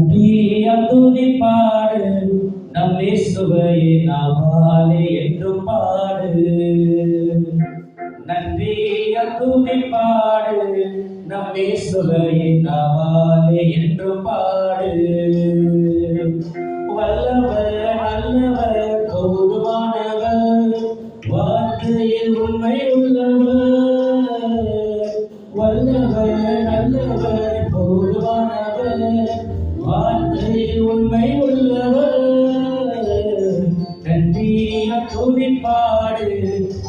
நன்றியால் துதிப்பாடு நம் இயேசுவையே நாவாலே என்றும் பாடு. நன்றியால் துதிப்பாடு நம் இயேசுவையே நாவாலே என்றும் பாடு. வல்லவர் நல்லவர் போதுமானவர் வார்த்தையில் உண்மை உள்ளவர். வல்லவர் நல்லவர் போதுமானவர் வார்த்தையில் உண்மை உள்ளவர். நன்றியால் துதிப்பாடு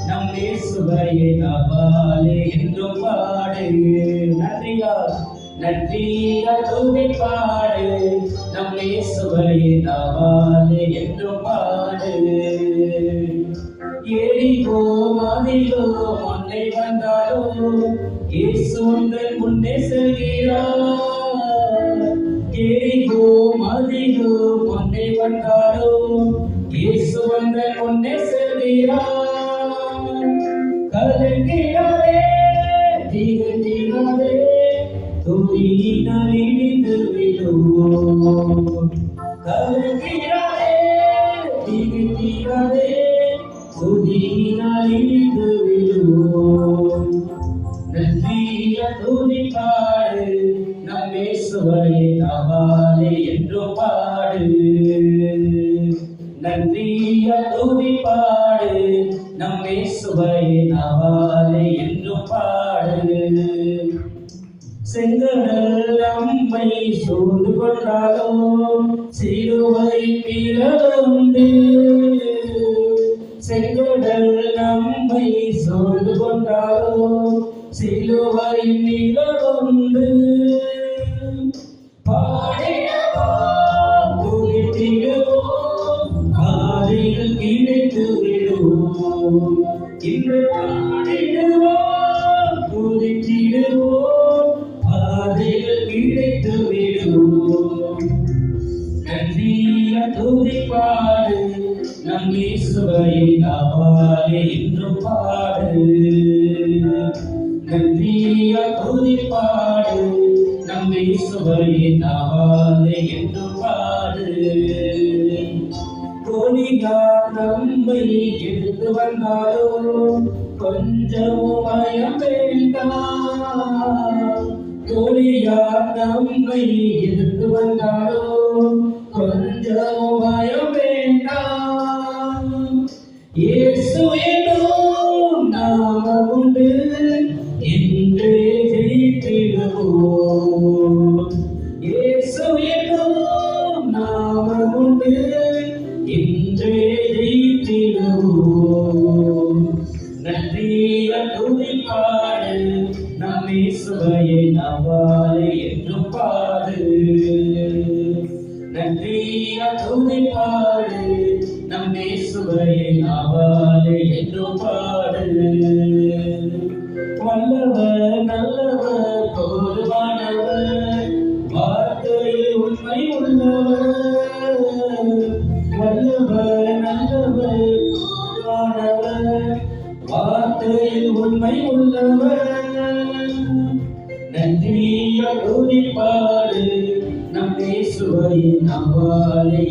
நம் இயேசுவையே நாவாலே என்றும் பாடு. நன்றியால் துதிப்பாடு நம் இயேசுவையே நாவாலே என்றும் பாடு. எரிகோ மதிலோ முன்னே வந்தாலோ இயேசு உந்தன் முன்னே செல்கிறார். எரிகோ மதிலோ முன்னே வந்தாலோ இயேசு உந்தன் முன்னே செல்கிறார். கலங்கிடாதே திகழ்ந்திடாதே துதியினால் இணைந்து விடுவோம். கலங்கிடாதே திகழ்ந்திடாதே துதியினால் இணைந்து விடுவோம். நன்றியால் துதிப்பாடு நம் இயேசுவையே நாவாலே என்றும் பாடு. நன்றியால் துதிப்பாடு நம் இயேசுவையே நாவாலே என்றும் பாடு. செங்கடல் நம்மை சூழ்ந்து கொண்டாலும் சிலுவை பிளவுண்டு. செங்கடல் நம்மை சூழ்ந்து கொண்டாலும் சிலுவை நிலவுண்டு. பாடிடுவோம் துதித்திடுவோம் ஆதியில் கிடைத்து விடுவோம். இன்று பாடிடுவோம் துதித்திடுவோம் ஆதியில் கிடைத்து விடுவோம். நன்றியால் துதிப்பாடு நம் இயேசுவையே நாவாலே என்றும் பாடு. நன்றியால் துதிப்பாடு நம் இயேசுவையே நாவாலே என்றும் பாடு. கோலியார் நம்மை எடுத்து வந்தாலும் கொஞ்சமும் பயம் வேண்டாம். கோலியார் நம்மை எடுத்து வந்தாலும் கொஞ்சமும் பயம் வேண்டாம். இயேசு என்னும் நாமம் உண்டு என்றே ஜெயித்திடுவோம். இயேசு என்னும் நாமம் உண்டு என்றே ஜெயித்திடுவோம். நன்றியால் துதிப்பாடு நம் இயேசுவையே நாவாலே என்றும் பாடு. நன்றியால் துதிப்பாடு நம் இயேசுவையே நாவாலே என்றும் பாடு. வல்லவர் நல்லவர் போதுமானவர் வார்த்தையில் உண்மை உள்ளவர். வல்லவர் நல்லவர் போதுமானவர் வார்த்தையில் உண்மை உள்ளவர். நன்றியால் துதிப்பாடு நம் இயேசுவையே நாவாலே